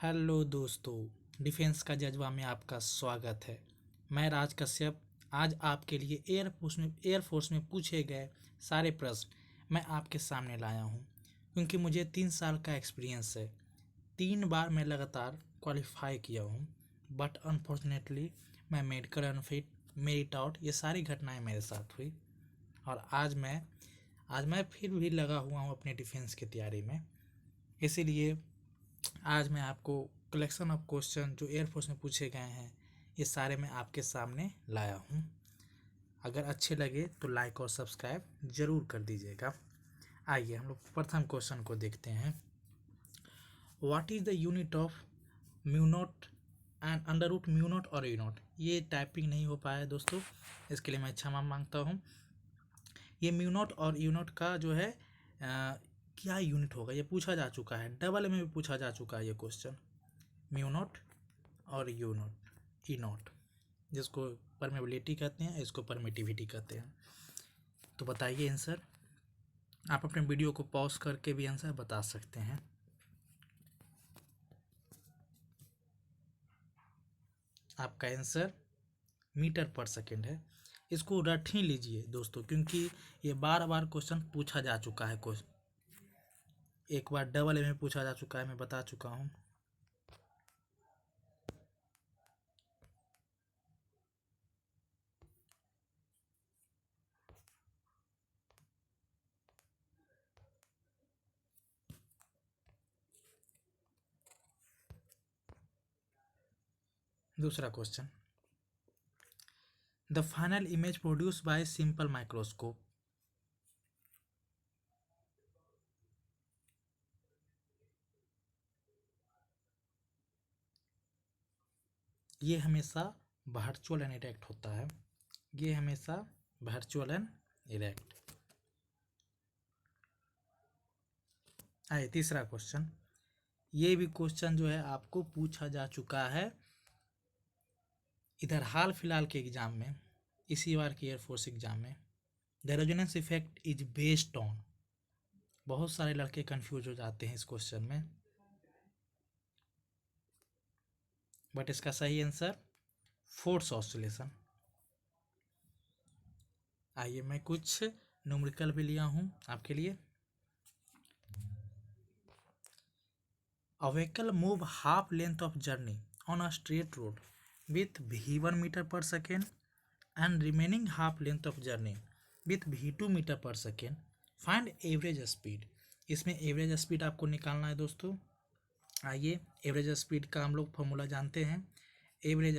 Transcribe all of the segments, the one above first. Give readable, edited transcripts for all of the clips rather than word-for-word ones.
Hello दोस्तों, defence का जज्बा में आपका स्वागत है। मैं राज कश्यप आज आपके लिए एयरफोर्स में पूछे गए सारे प्रश्न मैं आपके सामने लाया हूं, क्योंकि मुझे 3 साल का एक्सपीरियंस है। 3 बार मैं लगातार क्वालिफाई किया हूं, बट अनफॉर्चुनेटली मैं मेडिकल अनफिट, मेरिट आउट, ये सारी घटनाएं मेरे साथ हुई। और आज मैं फिर भी लगा हुआ हूँ अपने डिफेंस की तैयारी में। इसीलिए आज मैं आपको कलेक्शन ऑफ क्वेश्चन जो एयरफोर्स में पूछे गए हैं, ये सारे मैं आपके सामने लाया हूँ। अगर अच्छे लगे तो लाइक और सब्सक्राइब ज़रूर कर दीजिएगा। आइए हम लोग प्रथम क्वेश्चन को देखते हैं। What is the unit of mu not and under root mu not और यू नॉट? ये टाइपिंग नहीं हो पाया है दोस्तों, इसके लिए मैं क्षमा मांगता हूँ। ये म्यू नॉट और यू नॉट का जो है क्या यूनिट होगा, ये पूछा जा चुका है, डबल में भी पूछा जा चुका है ये क्वेश्चन। म्यू नॉट और यू नॉट, ई नॉट, जिसको परमेबिलिटी कहते हैं, इसको परमिटिविटी कहते हैं। तो बताइए आंसर। आप अपने वीडियो को पॉज करके भी आंसर बता सकते हैं। आपका आंसर मीटर पर सेकेंड है। इसको रट ही लीजिए दोस्तों, क्योंकि ये बार बार क्वेश्चन पूछा जा चुका है। एक बार डबल में पूछा जा चुका है, मैं बता चुका हूँ। दूसरा question, the final image produce by simple microscope. ये हमेशा वर्चुअल एंड इरेक्ट होता है। ये हमेशा वर्चुअल एंड इरेक्ट। आइए तीसरा क्वेश्चन। ये भी क्वेश्चन जो है आपको पूछा जा चुका है इधर हाल फिलहाल के एग्जाम में, इसी बार की एयरफोर्स एग्जाम में। The resonance effect is based on. बहुत सारे लड़के कंफ्यूज हो जाते हैं इस क्वेश्चन में, बट इसका सही आंसर फोर्स ऑसिलेशन। आइए मैं कुछ न्यूमेरिकल भी लिया हूं आपके लिए। A vehicle move half length of journey on a straight road with v1 meter per second and remaining half length of journey with v2 meter per second. Find average speed. इसमें average speed आपको निकालना है दोस्तों। आइए average speed का हम लोग formula जानते हैं। एवरेज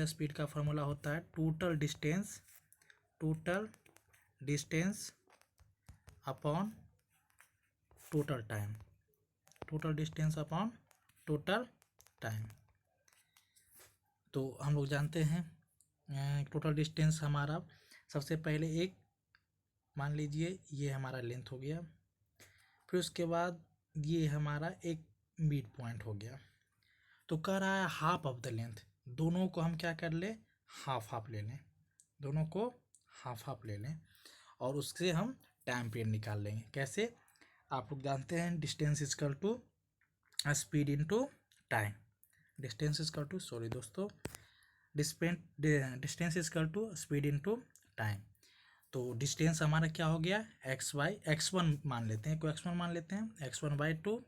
स्पीड का फॉर्मूला होता है total distance upon total time. Total distance upon total time. तो हम लोग जानते हैं टोटल डिस्टेंस हमारा, सबसे पहले एक मान लीजिए ये हमारा लेंथ हो गया, फिर उसके बाद ये हमारा एक मिड पॉइंट हो गया। तो कह रहा है हाफ ऑफ द लेंथ, दोनों को हम क्या कर ले, हाफ हाफ ले लें, दोनों को हाफ हाफ ले लें, और उससे हम टाइम पीरियड निकाल लेंगे। कैसे? आप लोग जानते हैं distance is equal to speed into time. Distance is equal to distance is equal to speed into time. तो डिस्टेंस हमारा क्या हो गया, x1 मान लेते हैं, x1 मान लेते हैं, x1/2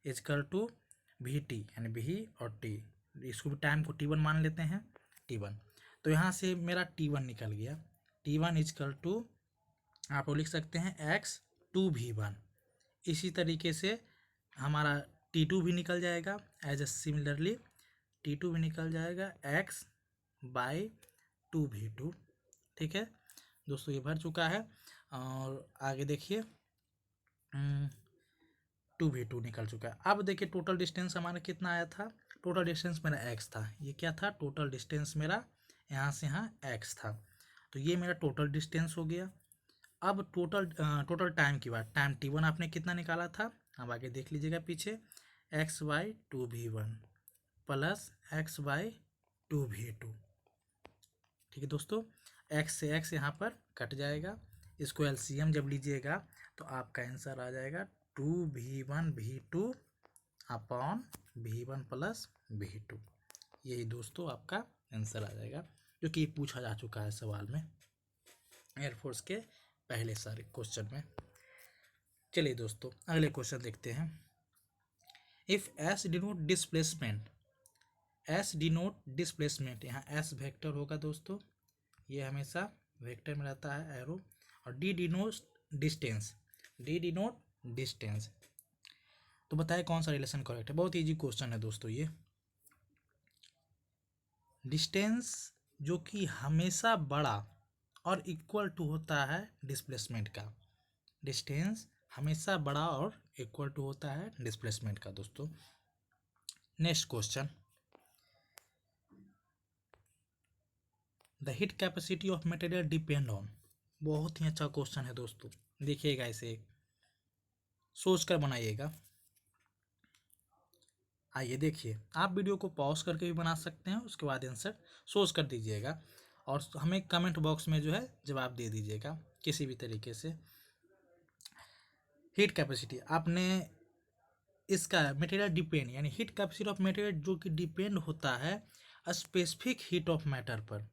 इजकल टू vt, यानी v और t, इसको भी टाइम को t1 मान लेते हैं, t1। तो यहाँ से मेरा t1 निकल गया। t1 इजकल टू आप लिख सकते हैं x2v1। इसी तरीके से हमारा t2 भी निकल जाएगा, एज ए सिमिलरली t2 भी निकल जाएगा x/2v2। ठीक है दोस्तों, ये भर चुका है। और आगे देखिए 2v2 निकल चुका है। अब देखिए टोटल डिस्टेंस हमारा कितना आया था, टोटल डिस्टेंस मेरा x था। ये क्या था, टोटल डिस्टेंस मेरा यहाँ से यहाँ x था। तो ये मेरा टोटल डिस्टेंस हो गया। अब टोटल टाइम की बात, टाइम t1 आपने कितना निकाला था, अब आगे देख लीजिएगा पीछे, x/2v1 प्लस x/2v2। ठीक है दोस्तों, x से x यहाँ पर कट जाएगा, इसको एलसीएम जब लीजिएगा तो आपका आंसर आ जाएगा 2v1v2 upon V1 plus V2। यही दोस्तों आपका आंसर आ जाएगा, जो कि पूछा जा चुका है सवाल में एयरफोर्स के पहले सारे क्वेश्चन में। चलिए दोस्तों अगले क्वेश्चन देखते हैं। If S denote displacement, S denote displacement, यहाँ एस वेक्टर होगा दोस्तों, ये हमेशा वेक्टर में रहता है एरो, और D denote distance, D denote distance. तो बताए कौन सा रिलेशन करेक्ट है। बहुत इजी क्वेश्चन है दोस्तों ये। डिस्टेंस जो कि हमेशा बड़ा और इक्वल टू होता है डिस्प्लेसमेंट का, डिस्टेंस हमेशा बड़ा और इक्वल टू होता है डिस्प्लेसमेंट का दोस्तों। Next question, the heat capacity of material depend on. बहुत ही अच्छा क्वेश्चन है दोस्तों, देखिएगा इसे सोच कर बनाइएगा। आइए देखिए, आप वीडियो को पॉज करके भी बना सकते हैं, उसके बाद आंसर सोच कर दीजिएगा और हमें कमेंट बॉक्स में जो है जवाब दे दीजिएगा किसी भी तरीके से। हीट कैपेसिटी आपने इसका मटेरियल डिपेंड, यानी हीट कैपेसिटी ऑफ मटेरियल जो कि डिपेंड होता है स्पेसिफिक हीट ऑफ मैटर पर,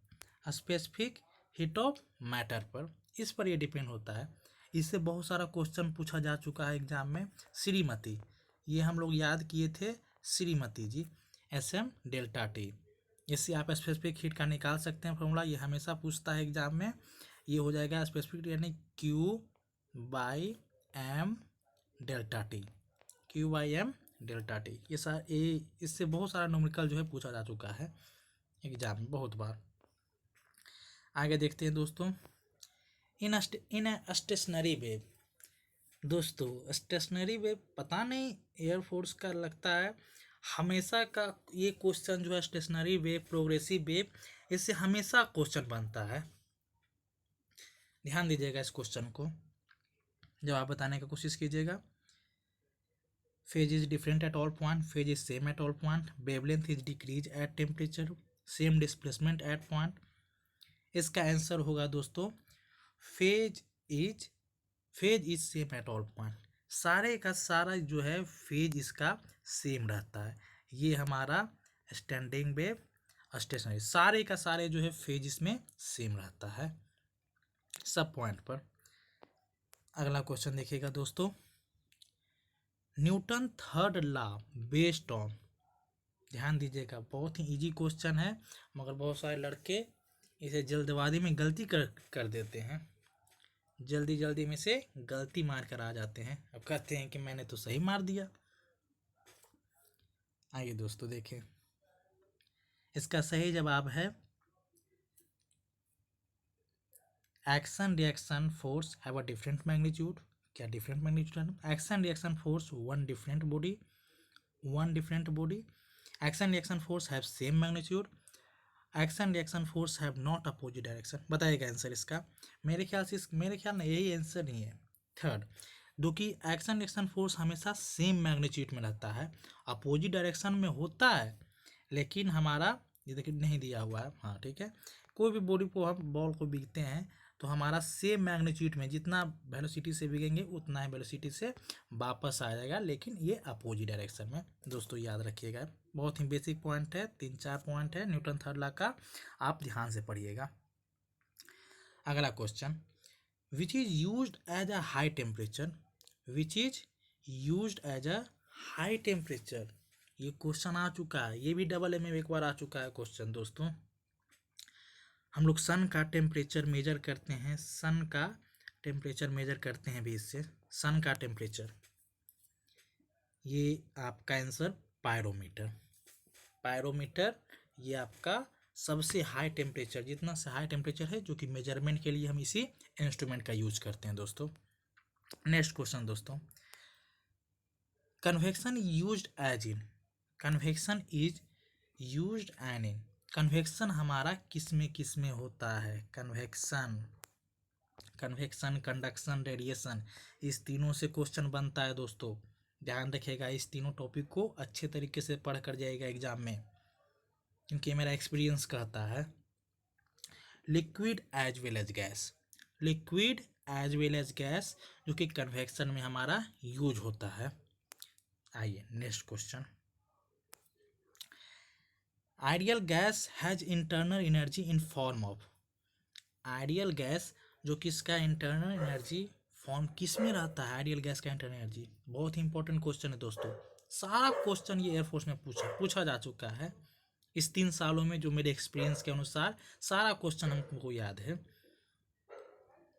स्पेसिफिक हीट ऑफ मैटर पर, इस पर ये डिपेंड होता है। इससे बहुत सारा क्वेश्चन पूछा जा चुका है एग्जाम में। श्रीमती, ये हम लोग याद किए थे, श्रीमती जी, SM डेल्टा टी। इससे आप स्पेसिफिक हीट का निकाल सकते हैं फॉर्मूला, ये हमेशा पूछता है एग्जाम में। ये हो जाएगा स्पेसिफिक यानी Q/M delta T, Q/M delta T. ये इससे बहुत सारा न्यूमेरिकल जो है पूछा जा चुका है एग्जाम में बहुत बार। आगे देखते हैं दोस्तों, इन स्टेशनरी वेव। दोस्तों स्टेशनरी वेव पता नहीं एयरफोर्स का लगता है हमेशा का ये क्वेश्चन जो है, स्टेशनरी वेव, प्रोग्रेसिव वेव, इससे हमेशा क्वेश्चन बनता है। ध्यान दीजिएगा इस क्वेश्चन को, जवाब बताने की कोशिश कीजिएगा। Phase is different at all point, phase is same at all point, wavelength is decrease at temperature, same displacement eight point. इसका आंसर होगा दोस्तों phase is same at all point. सारे का सारा जो है फेज इसका सेम रहता है। ये हमारा स्टैंडिंग वेव, स्टेशनरी, सारे का सारे जो है फेज इसमें सेम रहता है सब पॉइंट पर। अगला क्वेश्चन देखिएगा दोस्तों, Newton third law based on. ध्यान दीजिएगा, बहुत ही इजी क्वेश्चन है, मगर बहुत सारे लड़के इसे जल्दबाजी में गलती कर देते हैं, जल्दी में से गलती मार कर आ जाते हैं, अब कहते हैं कि मैंने तो सही मार दिया। आइए दोस्तों देखें, इसका सही जवाब है action reaction force have a different magnitude. क्या डिफरेंट मैग्नीट्यूड है? Action reaction force one different body, action reaction force have same magnitude, action reaction force have not opposite direction. बताइएगा आंसर इसका। मेरे ख्याल में यही आंसर नहीं है थर्ड, क्योंकि एक्शन रिएक्शन फोर्स हमेशा सेम मैग्नीट्यूड में रहता है, अपोजिट डायरेक्शन में होता है, लेकिन हमारा ये देखिए नहीं दिया हुआ है। हाँ ठीक है, कोई भी बॉडी को हम बॉल को बिकते हैं तो हमारा सेम मैग्नीट्यूड में, जितना वेलोसिटी से बिकेंगे उतना ही वेलोसिटी से वापस आ जाएगा, लेकिन ये अपोजिट डायरेक्शन में। दोस्तों याद रखिएगा, बहुत ही बेसिक पॉइंट है, 3-4 पॉइंट है न्यूटन थर्ड लॉ का, आप ध्यान से पढ़िएगा। अगला question, which is used as a high temperature, which is used as a high temperature. ये क्वेश्चन आ चुका है, ये भी डबल में एक बार आ चुका है क्वेश्चन दोस्तों। हम लोग सन का टेम्परेचर मेजर करते हैं, सन का टेम्परेचर मेजर करते हैं भी इससे, सन का टेम्परेचर। ये आपका आंसर पायरोमीटर, पायरोमीटर ये आपका सबसे हाई टेम्परेचर, जितना से हाई टेम्परेचर है जो कि मेजरमेंट के लिए हम इसी इंस्ट्रूमेंट का यूज करते हैं दोस्तों। नेक्स्ट क्वेश्चन दोस्तों, convection used as in, convection is used an in, convection हमारा किस में होता है? कन्वेक्शन, कंडक्शन, रेडिएशन, इस तीनों से क्वेश्चन बनता है दोस्तों। ध्यान रखिएगा, इस तीनों टॉपिक को अच्छे तरीके से पढ़ कर जाइएगा एग्जाम में, क्योंकि मेरा एक्सपीरियंस कहता है। Liquid as well as gas, liquid as well as gas जो कि कन्वेक्शन में हमारा यूज होता है। आइए next question. Ideal gas has internal energy in form of. Ideal gas जो कि इसका इंटरनल एनर्जी फॉर्म किस में रहता है, आइडियल गैस का इंटरनल एनर्जी, बहुत ही इंपॉर्टेंट क्वेश्चन है दोस्तों। सारा क्वेश्चन ये एयरफोर्स में पूछा जा चुका है इस 3 सालों में, जो मेरे एक्सपीरियंस के अनुसार सारा क्वेश्चन हमको याद है।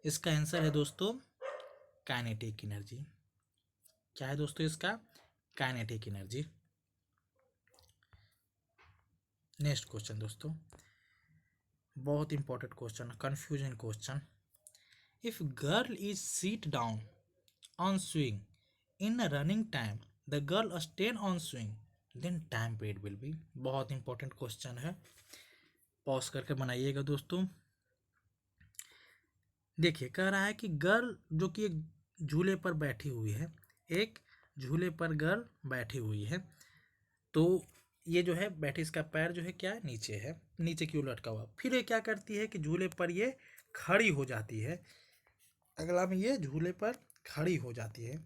इसका आंसर है दोस्तों काइनेटिक एनर्जी। क्या है दोस्तों इसका, काइनेटिक एनर्जी। नेक्स्ट क्वेश्चन दोस्तों, बहुत important question, confusion question. If girl is seat down on swing in running time, the girl stand on swing, then time period will be. बहुत important question है, pause करके बनाइएगा दोस्तों। देखिए कह रहा है कि गर्ल जो कि एक झूले पर बैठी हुई है, एक झूले पर गर्ल बैठी हुई है, तो ये जो है बैठी, इसका पैर जो है क्या है, नीचे है, नीचे की ओर लटका हुआ। फिर ये क्या करती है कि झूले पर ये खड़ी हो जाती है, अगला में ये झूले पर खड़ी हो जाती है।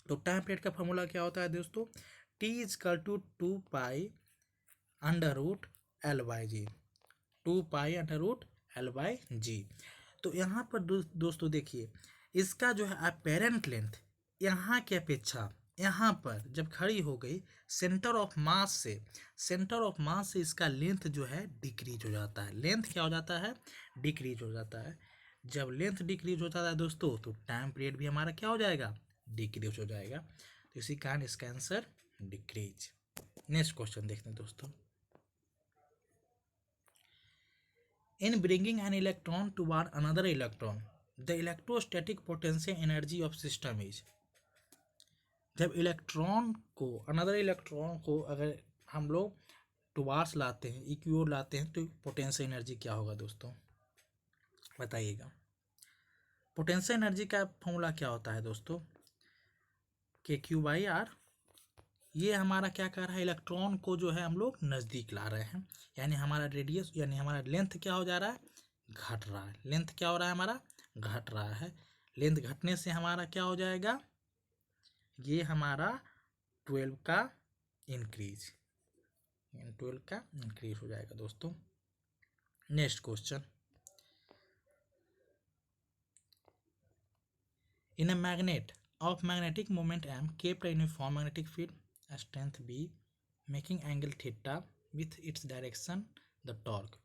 तो टाइम पीरियड का फॉर्मूला क्या होता है दोस्तों, T is equal to 2 pi under root L by G, 2 pi under root L by G. तो यहाँ पर दोस्तों देखिए, इसका जो है अपेरेंट लेंथ यहाँ की अपेक्षा यहाँ पर जब खड़ी हो गई, सेंटर ऑफ मास से इसका लेंथ जो है डिक्रीज हो जाता है। लेंथ क्या हो जाता है, डिक्रीज हो जाता है। जब लेंथ डिक्रीज हो जाता है दोस्तों, तो टाइम पीरियड भी हमारा क्या हो जाएगा, डिक्रीज हो जाएगा। तो इसी कारण इसका आंसर डिक्रीज। नेक्स्ट क्वेश्चन देखते हैं दोस्तों। In bringing an electron toward another electron, the electrostatic potential energy of system is। जब इलेक्ट्रॉन को, अनदर इलेक्ट्रॉन को अगर हम लोग टुवार्ड्स लाते हैं, इक्वियोर लाते हैं, तो पोटेंशियल एनर्जी क्या होगा दोस्तों, बताइएगा। पोटेंशियल एनर्जी का फॉर्मूला क्या होता है दोस्तों, KQ/R। ये हमारा क्या कर रहा है, इलेक्ट्रॉन को जो है हम लोग नज़दीक ला रहे हैं, यानी हमारा रेडियस, यानी हमारा लेंथ क्या हो जा रहा है, घट रहा है। लेंथ क्या हो रहा है, हमारा घट रहा है। लेंथ घटने से हमारा क्या हो जाएगा, ये हमारा 12 का इंक्रीज, 12 का इंक्रीज हो जाएगा दोस्तों। Next question. In a magnet of magnetic moment M kept a uniform magnetic field strength B making angle theta with its direction the torque।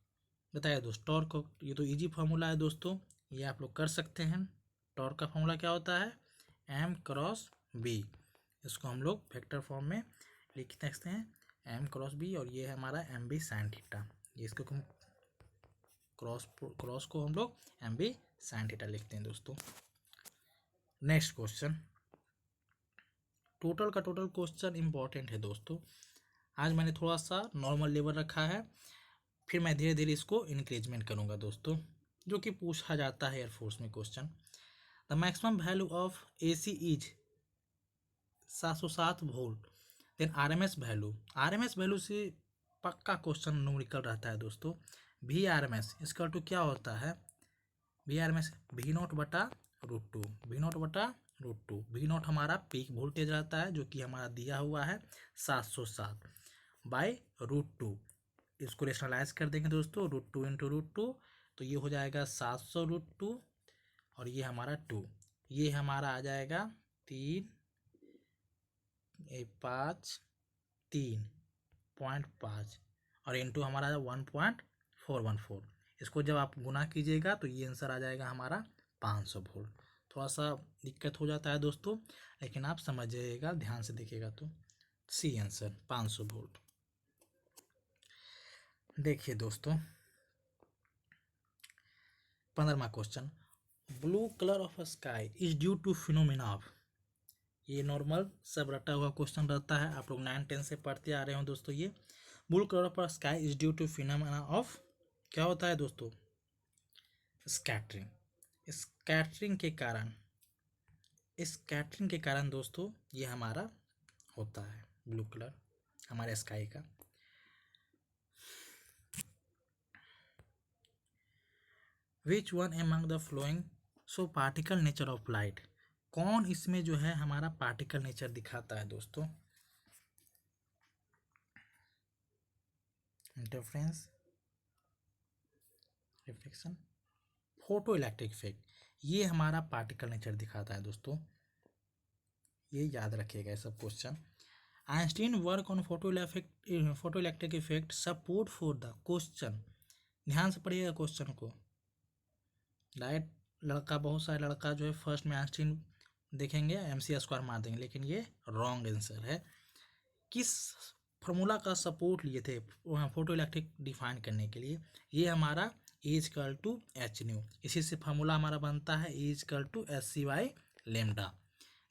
बताइए दोस्तों, टॉर्क, ये तो इजी फार्मूला है दोस्तों, ये आप लोग कर सकते हैं। टॉर्क का फार्मूला क्या होता है, M×B। इसको हम लोग वेक्टर फॉर्म में लिख सकते हैं, M×B, और ये है हमारा MB sin थीटा। ये इसको हम क्रॉस को हम लोग MB sin थीटा लिखते हैं दोस्तों। नेक्स्ट क्वेश्चन, टोटल का टोटल क्वेश्चन इंपॉर्टेंट है दोस्तों। आज मैंने थोड़ा सा नॉर्मल लेवल रखा है, फिर मैं धीरे धीरे इसको इंक्रीजमेंट करूंगा दोस्तों, जो कि पूछा जाता है एयरफोर्स में question. The maximum value of AC is 707 volt, then RMS value से पक्का क्वेश्चन न्यूमेरिकल रहता है दोस्तों। VRMS इसका टू क्या होता है, VRMS V0/√2, V0/√2। V0 हमारा पीक वोल्टेज रहता है, जो कि हमारा दिया हुआ है 707 बाई √2। इसको रेशनलाइज कर देंगे दोस्तों, √2 × √2, तो ये हो जाएगा 700√2, और ये हमारा 2, ये हमारा आ जाएगा 3.5, और इंटू हमारा 1.414। इसको जब आप गुना कीजिएगा तो ये आंसर आ जाएगा हमारा 500 वोल्ट। थोड़ा सा दिक्कत हो जाता है दोस्तों, लेकिन आप समझ जाइएगा, ध्यान से देखिएगा तो सी आंसर 500 वोल्ट। देखिए दोस्तों 15वां question, blue colour of sky is due to phenomena of. ये नॉर्मल सब रटा हुआ क्वेश्चन रहता है, आप लोग 9-10 से पढ़ते आ रहे हो दोस्तों। ये blue colour of sky is due to phenomena of, क्या होता है दोस्तों, स्कैटरिंग। स्कैटरिंग के कारण दोस्तों ये हमारा होता है ब्लू कलर हमारे स्काई का। Which one among the flowing so particle nature of light, कौन इसमें जो है हमारा पार्टिकल नेचर दिखाता है दोस्तों, interference, reflection, photo electric effect, ये हमारा पार्टिकल नेचर दिखाता है दोस्तों, ये याद रखिएगा ये सब question. Einstein work on photo electric effect support for the question, ध्यान से पढ़िएगा क्वेश्चन को। राइट, लड़का बहुत सारे लड़का जो है फर्स्ट में आइंस्टीन देखेंगे MC² मार देंगे, लेकिन ये रॉन्ग आंसर है। किस फार्मूला का सपोर्ट लिए थे फोटो इलेक्ट्रिक डिफाइन करने के लिए? ये हमारा E=H², इसी से फार्मूला हमारा बनता है E=SC/λ,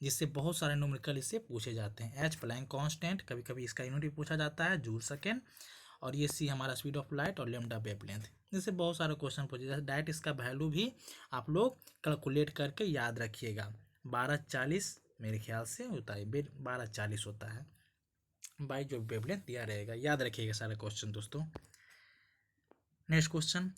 जिससे बहुत सारे न्यूमेरिकल इससे पूछे जाते हैं। H प्लैंक कांस्टेंट, कभी कभी इसका यूनिट भी पूछा जाता है जूल सेकेंड, और ये C हमारा स्पीड ऑफ लाइट, और λ वेवलेंथ, जिससे बहुत सारे क्वेश्चन पूछे जाते हैं। डायरेक्ट इसका वैल्यू भी आप लोग कैलकुलेट करके याद रखिएगा। 1240 मेरे ख्याल से होता है, 1240 होता है बाई जो वेवलेंथ दिया रहेगा, याद रखिएगा सारे क्वेश्चन दोस्तों। Next question,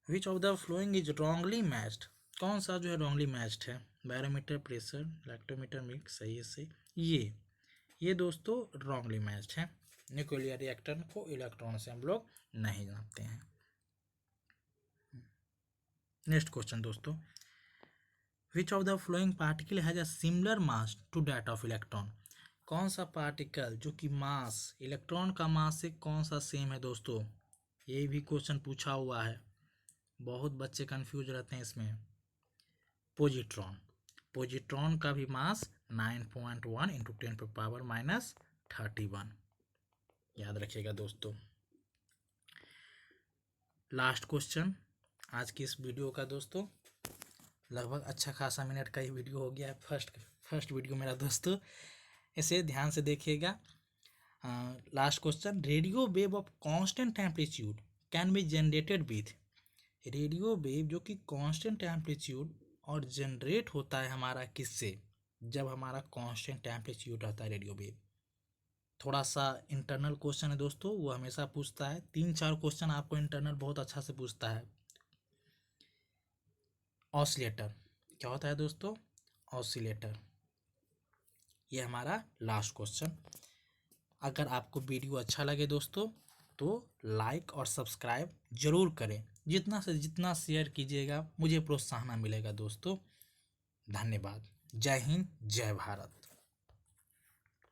which of the following is wrongly matched, कौन सा जो है रॉन्गली मैच्ड है? बैरोमीटर, प्रेशर, इलेक्ट्रोमीटर, मिक्स, सही है सही। ये दोस्तों रॉन्गली मैच्ड है। न्यूक्लियर रिएक्टर को इलेक्ट्रॉन से हम लोग नहीं जानते हैं। नेक्स्ट क्वेश्चन दोस्तों, which of the following particle has a similar mass to that of electron, कौन सा पार्टिकल जो कि मास इलेक्ट्रॉन का मास से कौन सा सेम है दोस्तों? ये भी क्वेश्चन पूछा हुआ है, बहुत बच्चे कंफ्यूज रहते हैं इसमें। पॉजिट्रॉन, पॉजिट्रॉन का भी मास 9.1 × 10⁻31, याद रखिएगा दोस्तों। लास्ट क्वेश्चन आज की इस वीडियो का दोस्तों, लगभग अच्छा खासा मिनट का ही वीडियो हो गया है, फर्स्ट वीडियो मेरा दोस्तों, इसे ध्यान से देखिएगा। Last question, radio wave of constant temperature can be generated with, radio wave जो कि कांस्टेंट टेम्परेचर और जनरेट होता है हमारा किससे? जब हमारा कांस्टेंट टेम्परेचर रहता है रेडियो वेव। थोड़ा सा इंटरनल क्वेश्चन है दोस्तों, वो हमेशा पूछता है, 3-4 क्वेश्चन आपको इंटरनल बहुत अच्छा से पूछता है। ऑसिलेटर क्या होता है दोस्तों? ऑसिलेटर, ये हमारा लास्ट क्वेश्चन। अगर आपको वीडियो अच्छा लगे दोस्तों तो लाइक और सब्सक्राइब जरूर करें, जितना से जितना शेयर कीजिएगा मुझे प्रोत्साहन मिलेगा दोस्तों। धन्यवाद। जय हिंद, जय भारत।